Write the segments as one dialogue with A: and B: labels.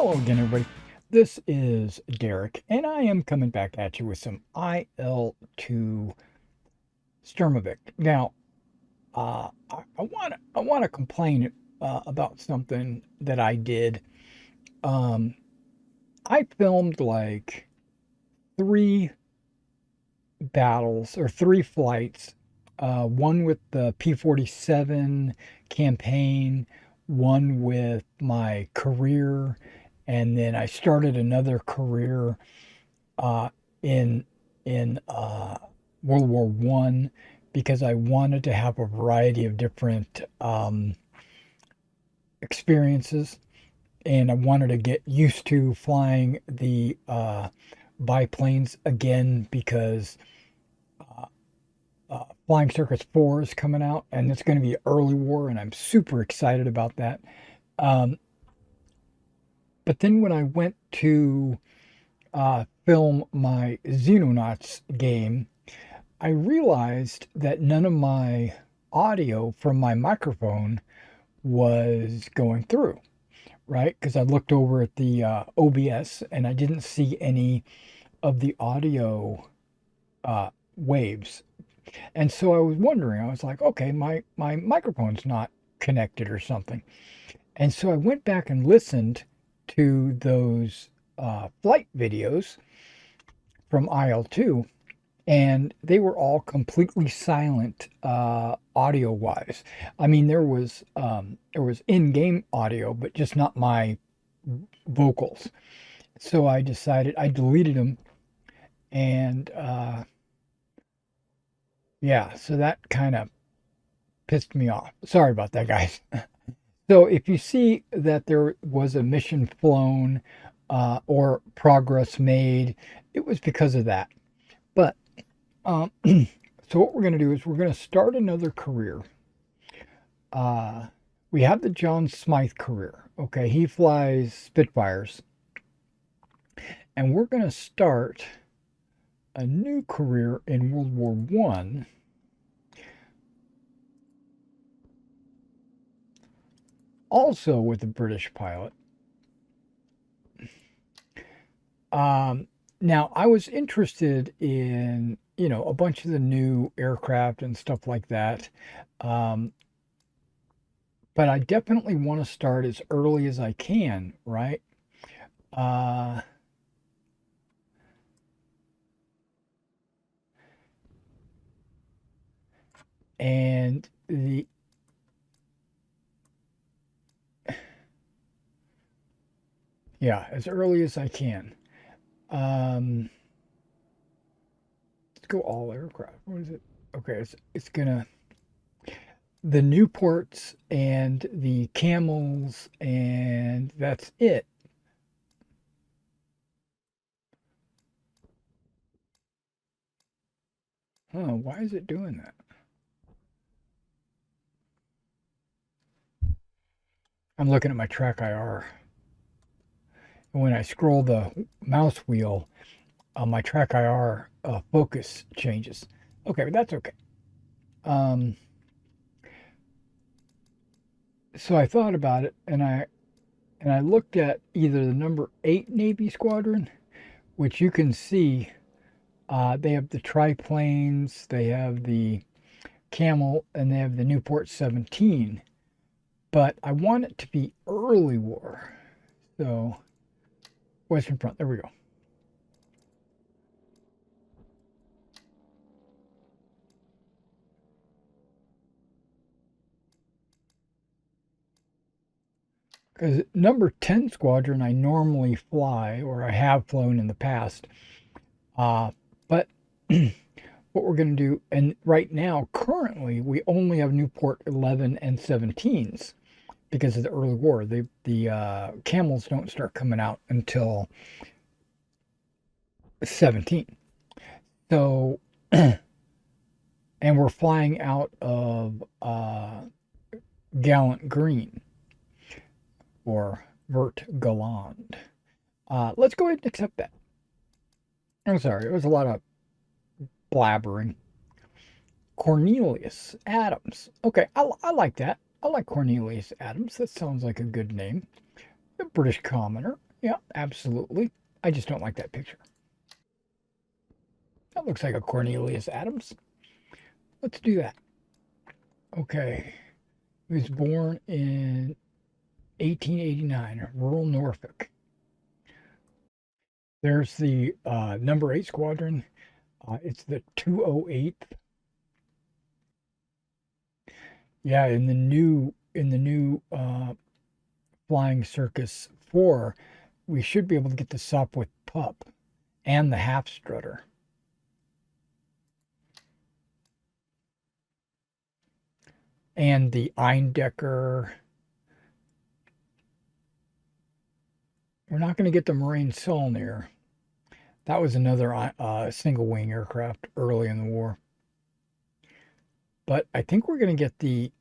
A: Hello again, everybody. This is Derek, and I am coming back at you with some IL-2 Sturmovik. Now, I want to complain about something that I did. Um, I filmed like three battles or three flights. One with the P-47 campaign, one with my career, and then I started another career uh, in in World War One because I wanted to have a variety of different experiences, and I wanted to get used to flying the biplanes again because uh, Flying Circus 4 is coming out, and it's going to be early war, and I'm super excited about that. Um, but then when I went to film my Xenonauts game, I realized that none of my audio from my microphone was going through, right? Because I looked over at the OBS and I didn't see any of the audio waves. And so I was wondering, I was like, okay, my microphone's not connected or something. And so I went back and listened to those flight videos from IL-2, and they were all completely silent audio wise. I mean, there was in-game audio, but just not my vocals. So I decided I deleted them, and yeah, so that kind of pissed me off. Sorry about that, guys. So if you see that there was a mission flown or progress made, it was because of that. But Um, so what we're going to do is we're going to start another career. Uh, we have the John Smythe career. Okay, he flies Spitfires, and we're going to start a new career in World War One. Also with a British pilot. Now I was interested in a bunch of the new aircraft and stuff like that. Um, but I definitely want to start as early as I can, right? Uh, and the yeah, as early as I can. Um, let's go all aircraft. What is it? Okay, it's gonna the Newports and the Camels, and that's it. Oh, why is it doing that? I'm looking at my track IR. And when I scroll the mouse wheel, my track IR focus changes. Okay, but that's okay. Um, so I thought about it, and I looked at either the number 8 Navy Squadron, which you can see they have the triplanes, they have the Camel, and they have the Newport 17. But I want it to be early war. So, Western Front, there we go. Because number 10 Squadron, I normally fly, or I have flown in the past. But what we're going to do, and right now, currently, we only have Newport 11 and 17s because of the early war. The Camels don't start coming out until 17. So, and we're flying out of Gallant Green or Vert Galant. Let's go ahead and accept that. I'm sorry, it was a lot of blabbering. Cornelius Adams. Okay, I like that. I like Cornelius Adams. That sounds like a good name. A British commoner. Yeah, absolutely. I just don't like that picture. That looks like a Cornelius Adams. Let's do that. Okay. He was born in 1889, rural Norfolk. There's the number 8 squadron. It's the 208th. Yeah, in the new Flying Circus 4, we should be able to get the Sopwith Pup and the half strutter. And the Eindecker. We're not going to get the Marine Saulnier. That was another single wing aircraft early in the war. But I think we're going to get the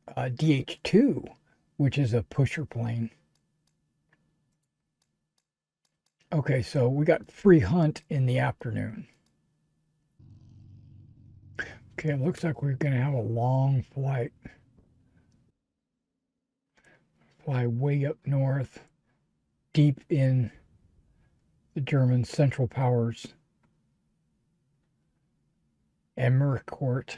A: DH-2, which is a pusher plane. Okay, so we got free hunt in the afternoon. Okay, it looks like we're going to have a long flight. Fly way up north, deep in the German Central Powers. And Mercourt.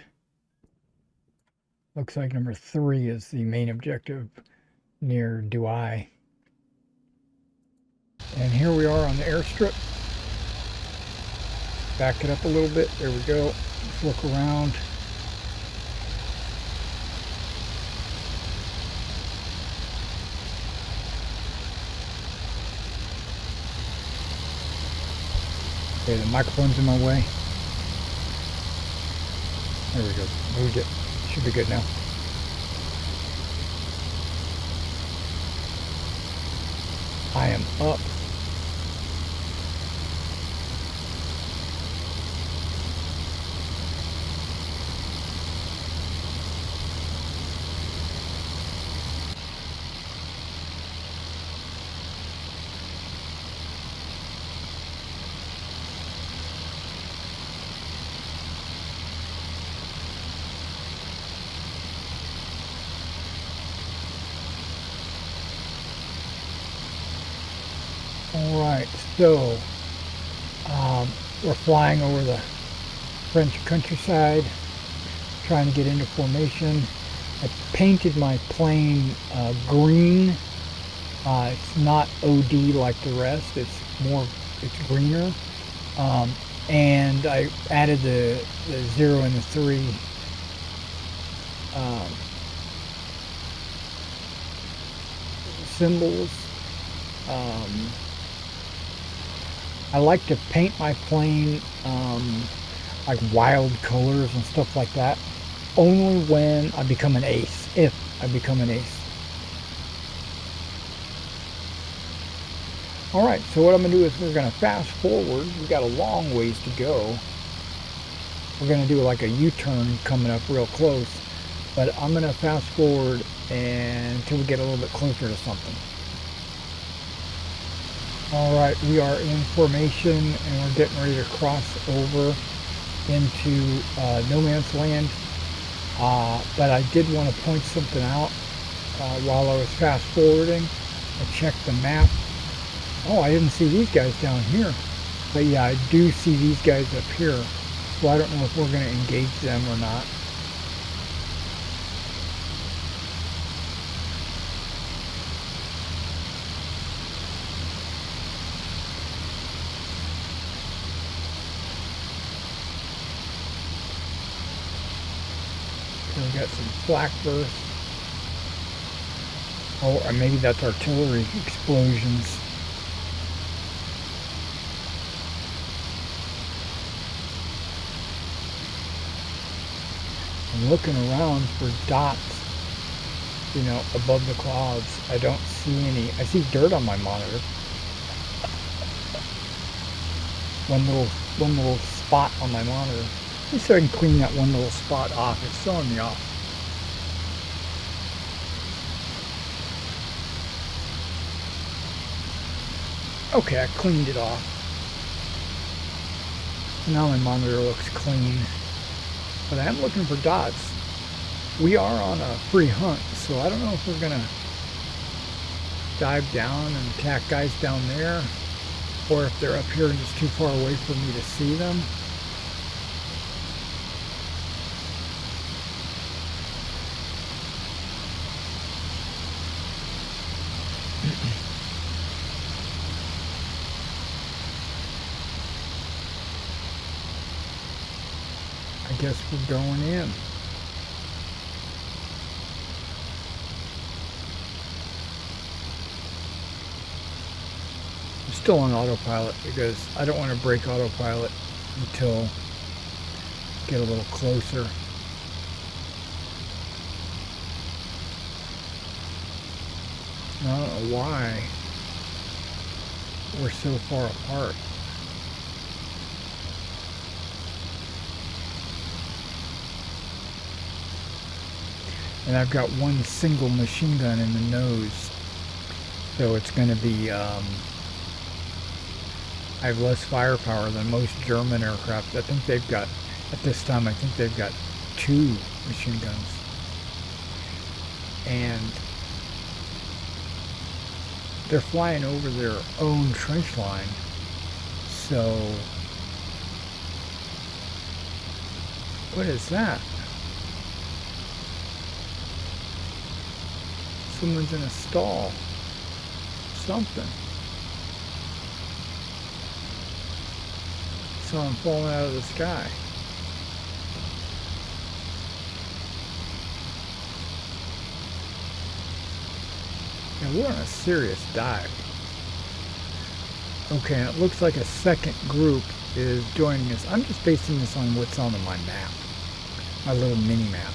A: Looks like number 3 is the main objective near Douai. And here we are on the airstrip. Back it up a little bit. There we go. Let's look around. Okay, the microphone's in my way. There we go. Moved it. Should be good now. I am up. All right, so we're flying over the French countryside, trying to get into formation. I painted my plane green. It's not OD like the rest. It's greener. And I added the 0 and the 3 symbols. I like to paint my plane like wild colors and stuff like that, only when I become an ace, if I become an ace. Alright, so what I'm going to do is we're going to fast forward. We've got a long ways to go. We're going to do like a U-turn coming up real close, but I'm going to fast forward until we get a little bit closer to something. Alright, we are in formation and we're getting ready to cross over into no man's land. But I did want to point something out while I was fast forwarding. I checked the map. Oh, I didn't see these guys down here. But yeah, I do see these guys up here. So I don't know if we're going to engage them or not. We got some flak bursts. Oh, or maybe that's artillery explosions. I'm looking around for dots, above the clouds. I don't see any. I see dirt on my monitor. One little spot on my monitor. Just so I can clean that one little spot off. It's throwing me off. Okay, I cleaned it off. Now my monitor looks clean. But I am looking for dots. We are on a free hunt, so I don't know if we're gonna dive down and attack guys down there, or if they're up here and it's too far away for me to see them. I guess we're going in. I'm still on autopilot because I don't want to break autopilot until I get a little closer. I don't know why we're so far apart. And I've got one single machine gun in the nose, so it's going to be, I have less firepower than most German aircraft. I think they've got, at this time, I think they've got 2 machine guns. And they're flying over their own trench line, so what is that? Someone's in a stall. Something. Saw him falling out of the sky. And we're on a serious dive. Okay, and it looks like a second group is joining us. I'm just basing this on what's on my map. My little mini map.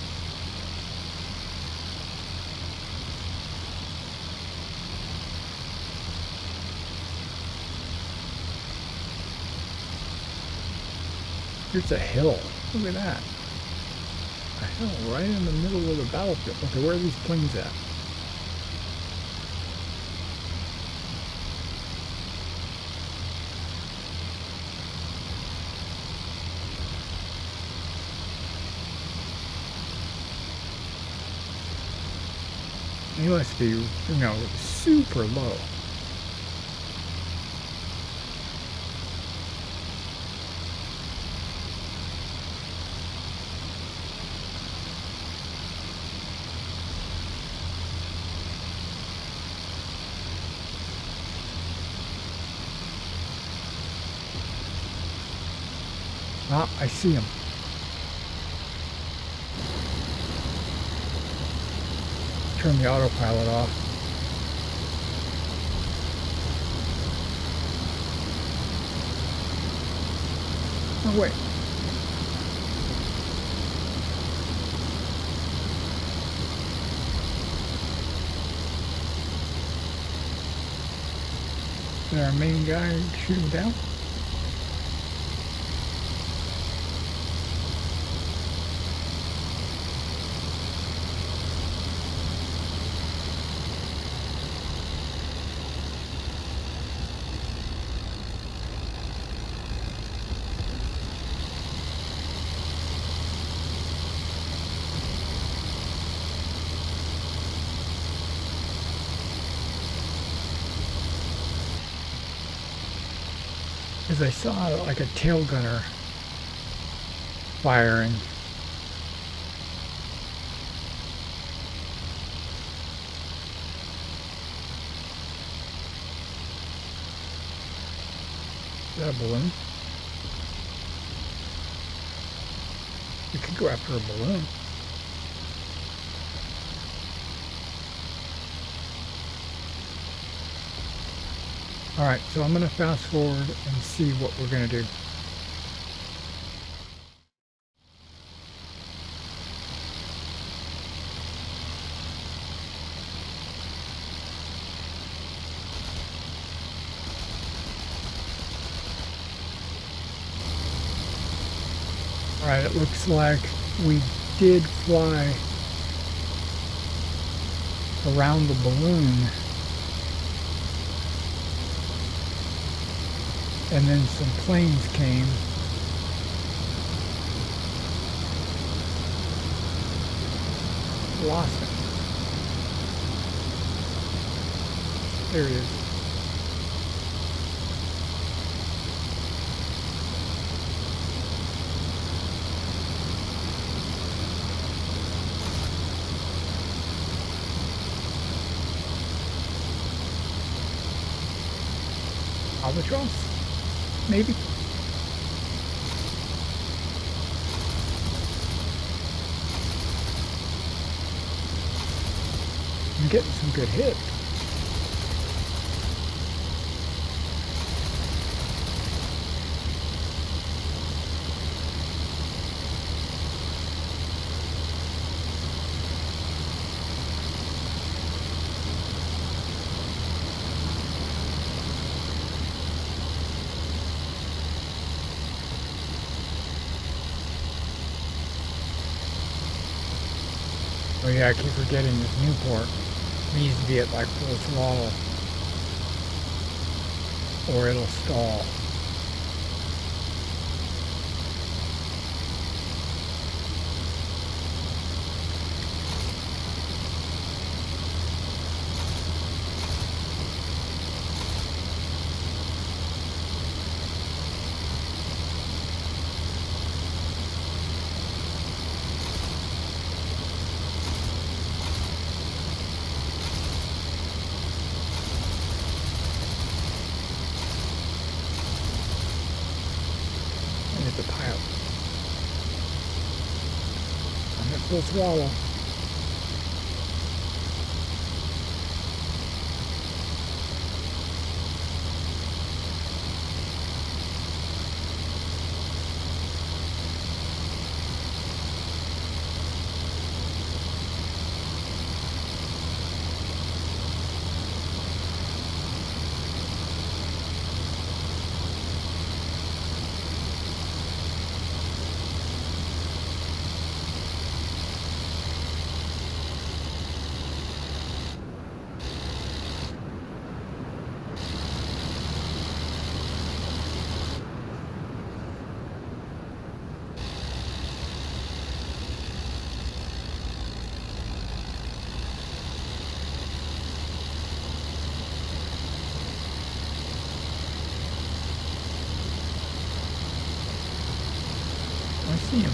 A: Here's a hill. Look at that. A hill right in the middle of the battlefield. Okay, where are these planes at? He must be, you know, super low. Ah, I see him. Turn the autopilot off. Oh, wait. Is that our main guy shooting down? Because I saw like a tail gunner firing. Is that a balloon? We could go after a balloon. Alright, so I'm going to fast forward and see what we're going to do. Alright, it looks like we did fly around the balloon. And then some planes came. Lost it. There he is. Albatross? Maybe. I'm getting some good hits. Oh yeah, I keep forgetting this Newport needs to be at like full throttle or it'll stall. And it's a pilot. I'm at full throttle. I see him.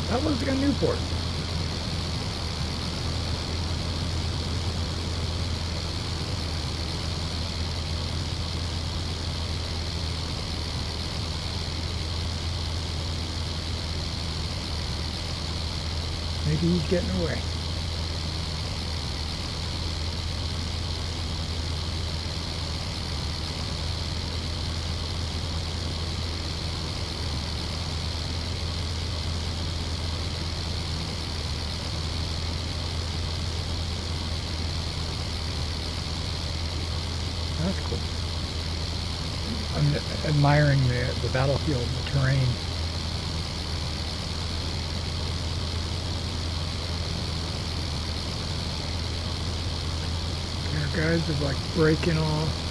A: That looks like a Newport. Maybe he's getting away. That's cool. I'm admiring the battlefield, the terrain. Our guys are like breaking off.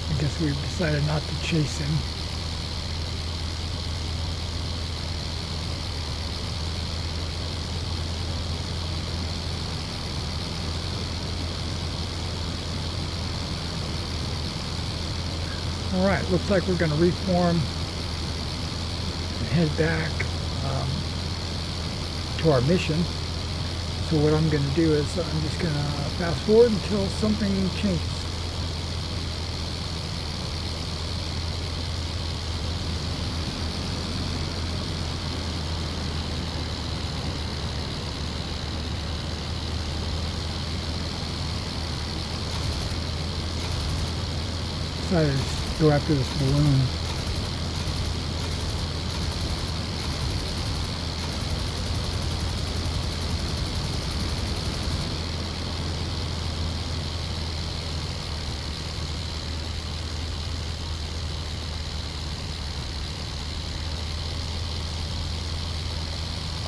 A: I guess we've decided not to chase him. All right, looks like we're going to reform and head back to our mission. So what I'm going to do is I'm just going to fast forward until something changes. Decided to go after this balloon.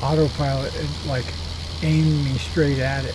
A: autopilot and like aimed me straight at it.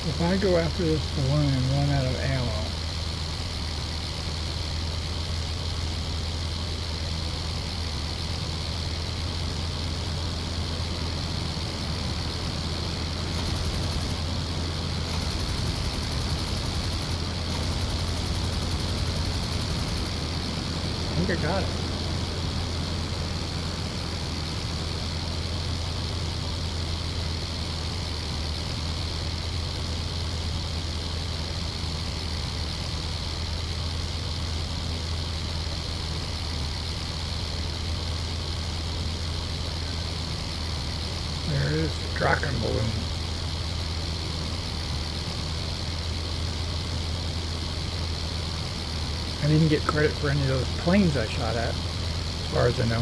A: If I go after this balloon and run out of ammo, I think I got it. There it is, the Draken balloon. I didn't get credit for any of those planes I shot at, as far as I know.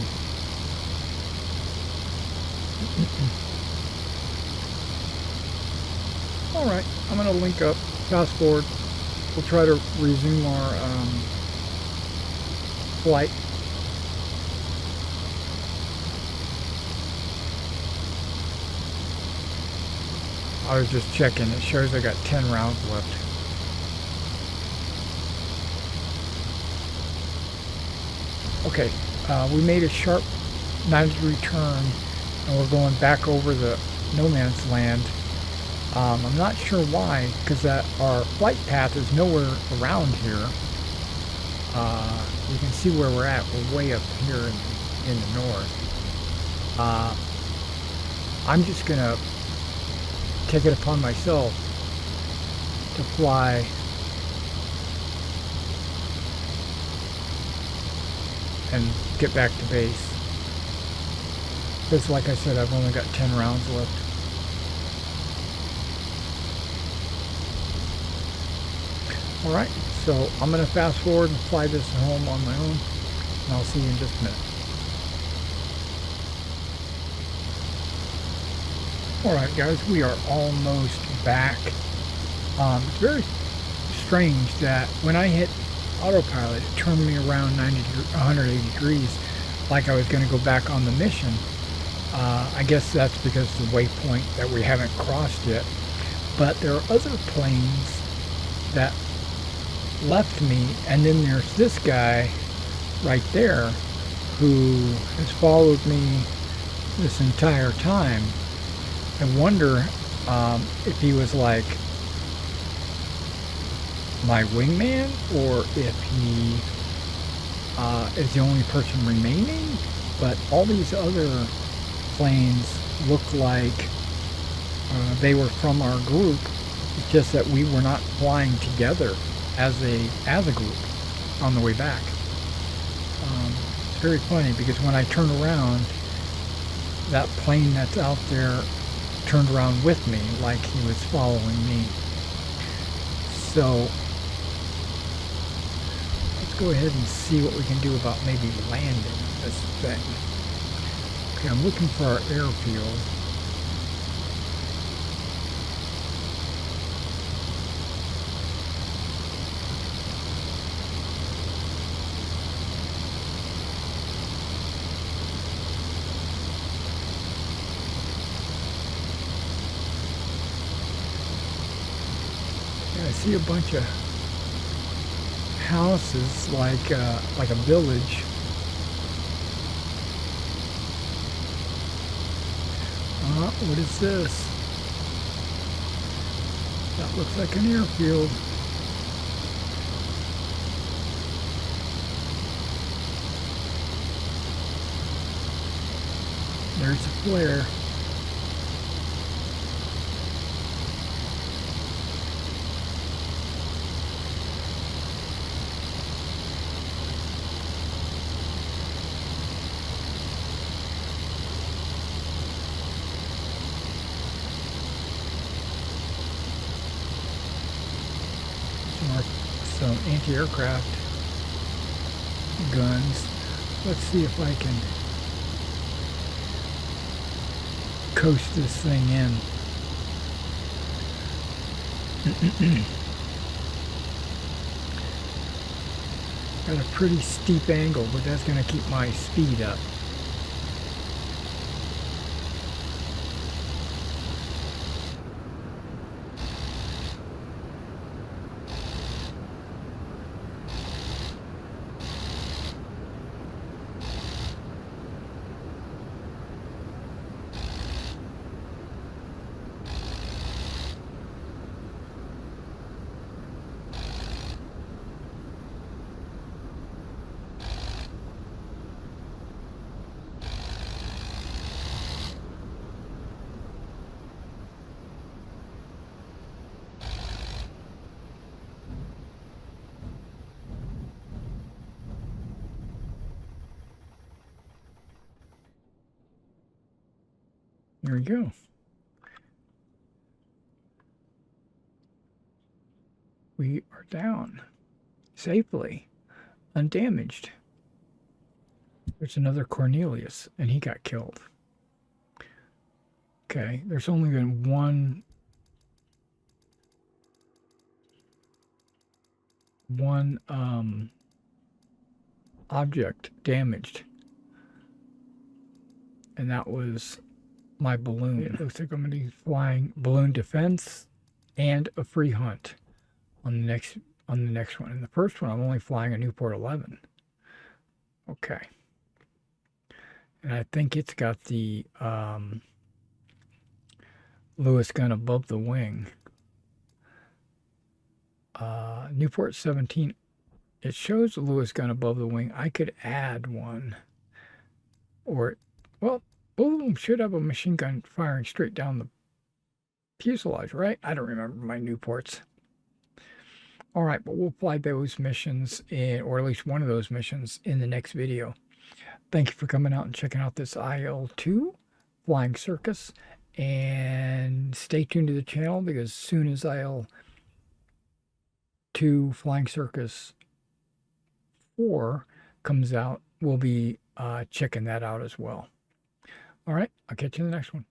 A: Alright, I'm going to link up, fast forward. We'll try to resume our flight. I was just checking, it shows I got 10 rounds left. Okay, we made a sharp 90-degree turn and we're going back over the no man's land. I'm not sure why, because our flight path is nowhere around here. You can see where we're at. We're way up here in the north. I'm just going to take it upon myself to fly and get back to base. Because like I said, I've only got 10 rounds left. Alright, so I'm going to fast forward and fly this home on my own, and I'll see you in just a minute. Alright guys, we are almost back. It's very strange that when I hit autopilot, it turned me around 180 degrees like I was going to go back on the mission. I guess that's because of the waypoint that we haven't crossed yet. But there are other planes that left me, and then there's this guy right there who has followed me this entire time. I wonder if he was like my wingman, or if he is the only person remaining. But all these other planes look like they were from our group. It's just that we were not flying together as a group on the way back. It's very funny because when I turn around, that plane that's out there turned around with me like he was following me. So let's go ahead and see what we can do about maybe landing this thing. Okay, I'm looking for our airfield. see a bunch of houses like a village. What is this? That looks like an airfield. There's a flare. Some anti-aircraft guns. Let's see if I can coast this thing in. Got a pretty steep angle, but that's going to keep my speed up. There we go. We are down safely, undamaged. There's another Cornelius, and he got killed. Okay, there's only been one object damaged, and that was my balloon. It looks like I'm going to be flying balloon defense and a free hunt on the next one. In the first one, I'm only flying a Newport 11. Okay, and I think it's got the Lewis gun above the wing. Newport 17. It shows the Lewis gun above the wing. I could add one, or well, both of them should have a machine gun firing straight down the fuselage, right? I don't remember my Newports. All right, but we'll fly those missions, or at least one of those missions, in the next video. Thank you for coming out and checking out this IL-2 Flying Circus. And stay tuned to the channel, because as soon as IL-2 Flying Circus 4 comes out, we'll be checking that out as well. All right, I'll catch you in the next one.